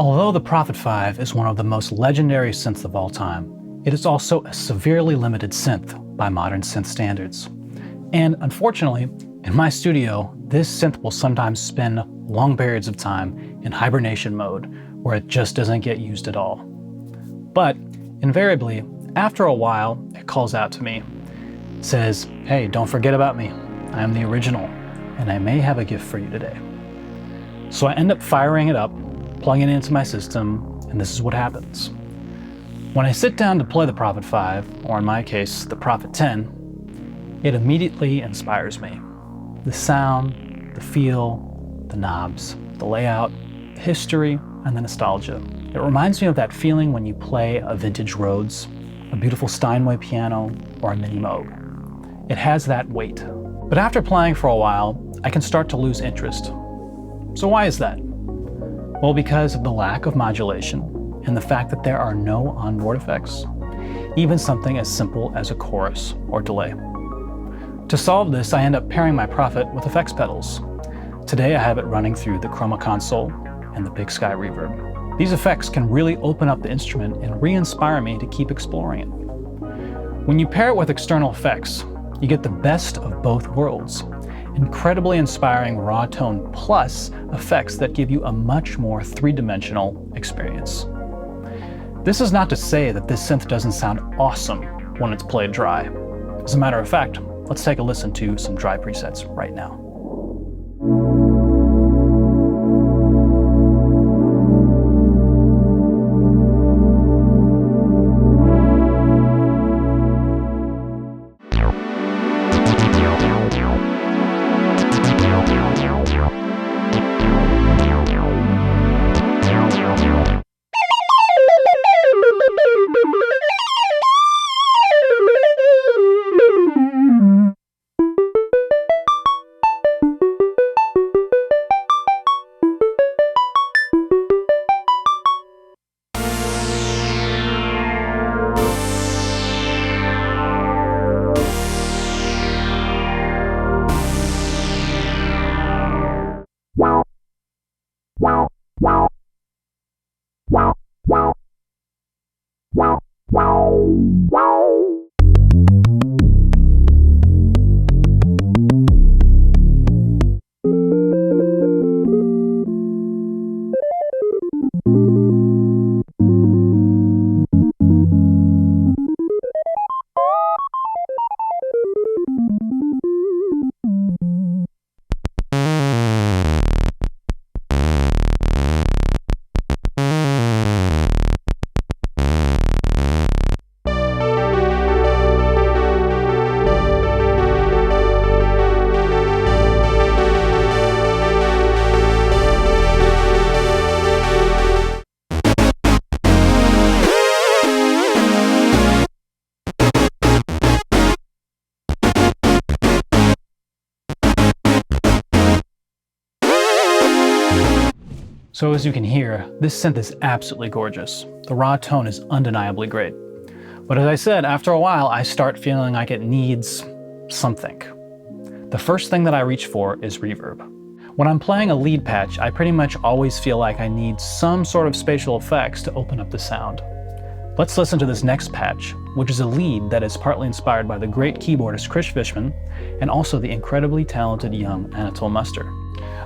Although the Prophet 5 is one of the most legendary synths of all time, it is also a severely limited synth by modern synth standards. And unfortunately, in my studio, this synth will sometimes spend long periods of time in hibernation mode, where it just doesn't get used at all. But invariably, after a while, it calls out to me. It says, "Hey, don't forget about me. I am the original, and I may have a gift for you today." So I end up firing it up, plugging it into my system, and this is what happens. When I sit down to play the Prophet 5, or in my case, the Prophet 10, it immediately inspires me. The sound, the feel, the knobs, the layout, the history, and the nostalgia. It reminds me of that feeling when you play a vintage Rhodes, a beautiful Steinway piano, or a mini Moog. It has that weight. But after playing for a while, I can start to lose interest. So why is that? Well, because of the lack of modulation and the fact that there are no onboard effects, even something as simple as a chorus or delay. To solve this, I end up pairing my Prophet with effects pedals. Today I have it running through the Chroma console and the Big Sky Reverb. These effects can really open up the instrument and re-inspire me to keep exploring it. When you pair it with external effects, you get the best of both worlds. Incredibly inspiring raw tone plus effects that give you a much more three-dimensional experience. This is not to say that this synth doesn't sound awesome when it's played dry. As a matter of fact, let's take a listen to some dry presets right now. So as you can hear, this synth is absolutely gorgeous. The raw tone is undeniably great. But as I said, after a while, I start feeling like it needs something. The first thing that I reach for is reverb. When I'm playing a lead patch, I pretty much always feel like I need some sort of spatial effects to open up the sound. Let's listen to this next patch, which is a lead that is partly inspired by the great keyboardist Chris Fishman and also the incredibly talented young Anatole Muster.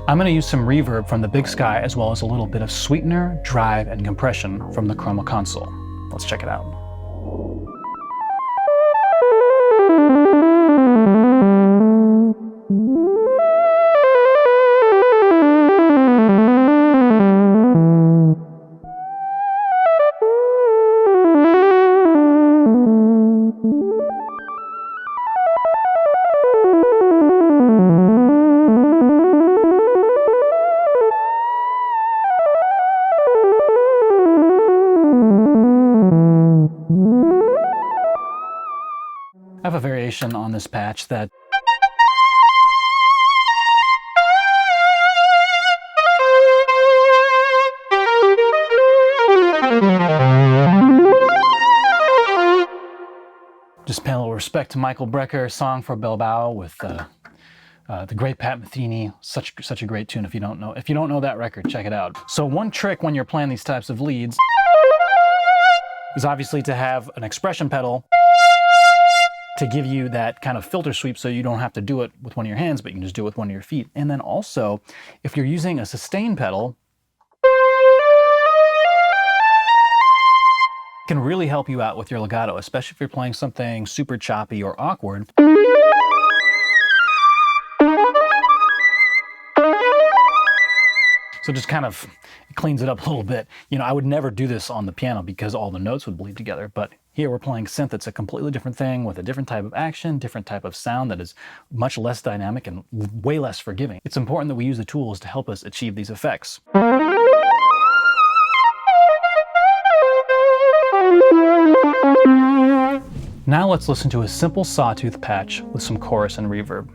I'm going to use some reverb from the Big Sky as well as a little bit of sweetener, drive, and compression from the Chroma console. Let's check it out. I have a variation on this patch that just pay a little respect to Michael Brecker, Song for Bilbao with The great Pat Metheny, such a great tune. If you don't know that record, check it out. So one trick when you're playing these types of leads is obviously to have an expression pedal to give you that kind of filter sweep, so you don't have to do it with one of your hands, but you can just do it with one of your feet. And then also, if you're using a sustain pedal, it can really help you out with your legato, especially if you're playing something super choppy or awkward. So just kind of it cleans it up a little bit. You know, I would never do this on the piano because all the notes would bleed together, but here we're playing synth. It's a completely different thing with a different type of action, different type of sound that is much less dynamic and way less forgiving. It's important that we use the tools to help us achieve these effects. Now let's listen to a simple Sawtooth patch with some chorus and reverb.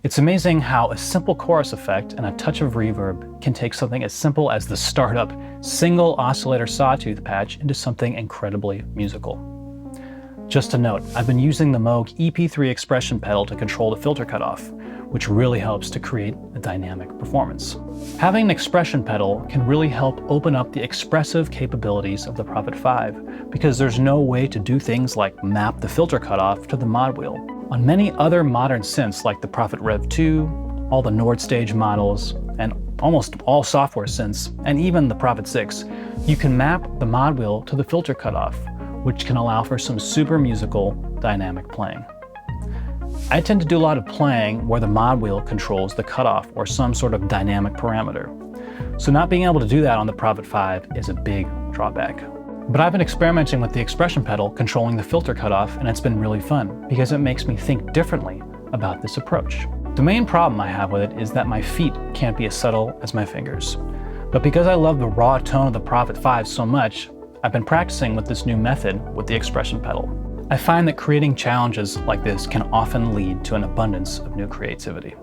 It's amazing how a simple chorus effect and a touch of reverb can take something as simple as the startup single oscillator Sawtooth patch into something incredibly musical. Just a note, I've been using the Moog EP3 expression pedal to control the filter cutoff, which really helps to create a dynamic performance. Having an expression pedal can really help open up the expressive capabilities of the Prophet 5, because there's no way to do things like map the filter cutoff to the mod wheel. On many other modern synths like the Prophet Rev 2, all the Nord stage models, and almost all software synths, and even the Prophet 6, you can map the mod wheel to the filter cutoff, which can allow for some super musical, dynamic playing. I tend to do a lot of playing where the mod wheel controls the cutoff or some sort of dynamic parameter. So not being able to do that on the Prophet 5 is a big drawback. But I've been experimenting with the expression pedal controlling the filter cutoff, and it's been really fun because it makes me think differently about this approach. The main problem I have with it is that my feet can't be as subtle as my fingers. But because I love the raw tone of the Prophet 5 so much, I've been practicing with this new method with the expression pedal. I find that creating challenges like this can often lead to an abundance of new creativity.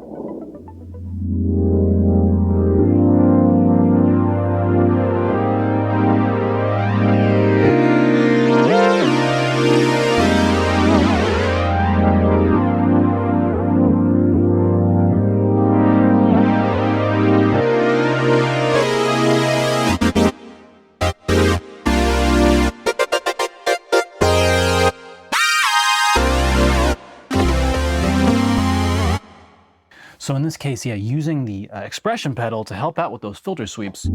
So in this case, yeah, using the expression pedal to help out with those filter sweeps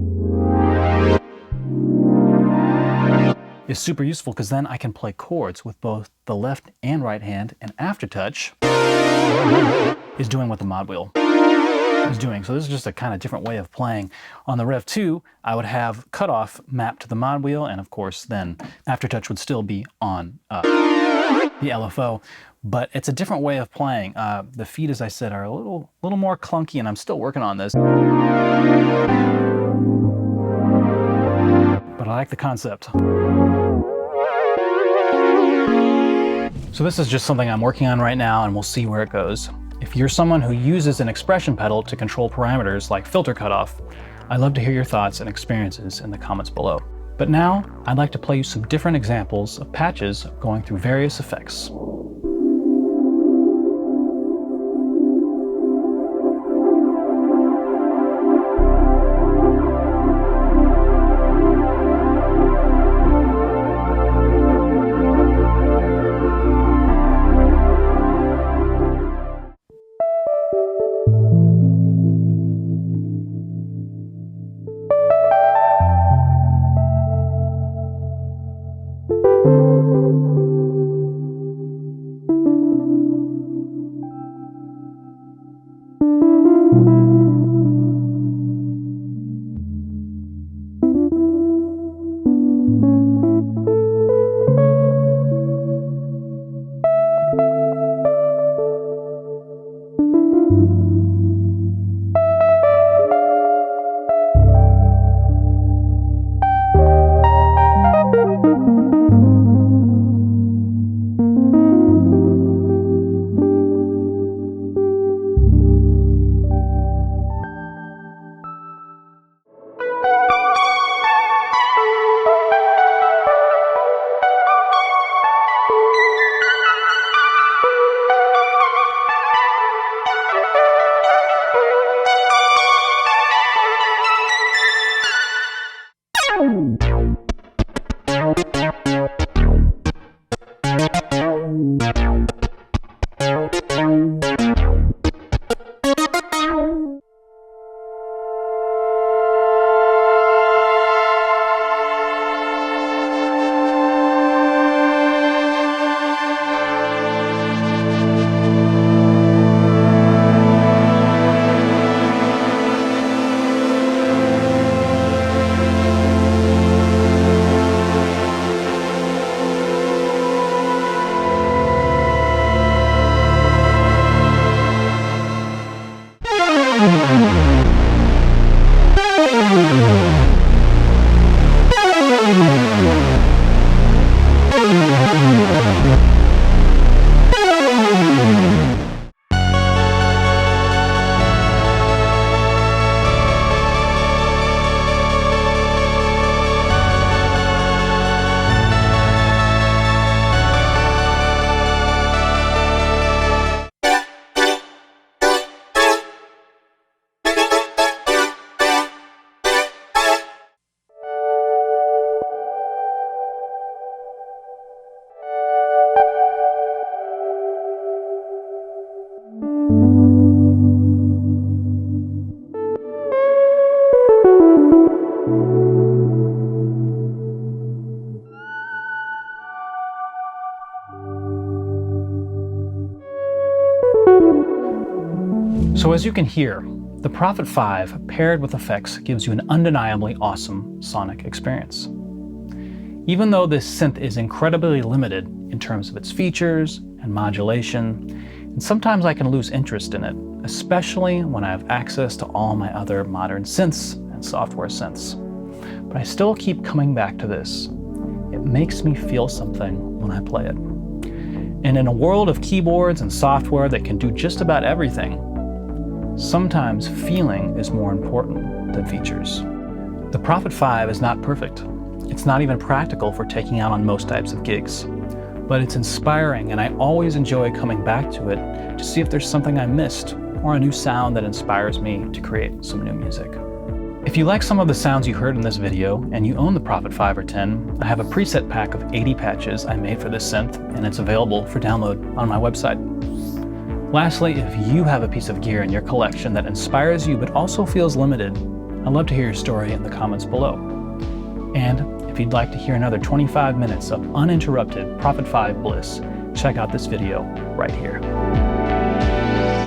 is super useful, because then I can play chords with both the left and right hand, and aftertouch is doing what the mod wheel is doing. So this is just a kind of different way of playing. On the Rev 2, I would have cutoff mapped to the mod wheel, and of course then aftertouch would still be on the LFO. But it's a different way of playing. The feet, as I said, are a little more clunky, and I'm still working on this. But I like the concept. So this is just something I'm working on right now, and we'll see where it goes. If you're someone who uses an expression pedal to control parameters like filter cutoff, I'd love to hear your thoughts and experiences in the comments below. But now, I'd like to play you some different examples of patches going through various effects. So as you can hear, the Prophet 5 paired with effects gives you an undeniably awesome sonic experience. Even though this synth is incredibly limited in terms of its features and modulation, and sometimes I can lose interest in it, especially when I have access to all my other modern synths and software synths. But I still keep coming back to this. It makes me feel something when I play it. And in a world of keyboards and software that can do just about everything, sometimes feeling is more important than features. The Prophet 5 is not perfect. It's not even practical for taking out on most types of gigs. But it's inspiring, and I always enjoy coming back to it to see if there's something I missed or a new sound that inspires me to create some new music. If you like some of the sounds you heard in this video and you own the Prophet 5 or 10, I have a preset pack of 80 patches I made for this synth, and it's available for download on my website. Lastly, if you have a piece of gear in your collection that inspires you but also feels limited, I'd love to hear your story in the comments below. And if you'd like to hear another 25 minutes of uninterrupted Prophet 5 bliss, check out this video right here.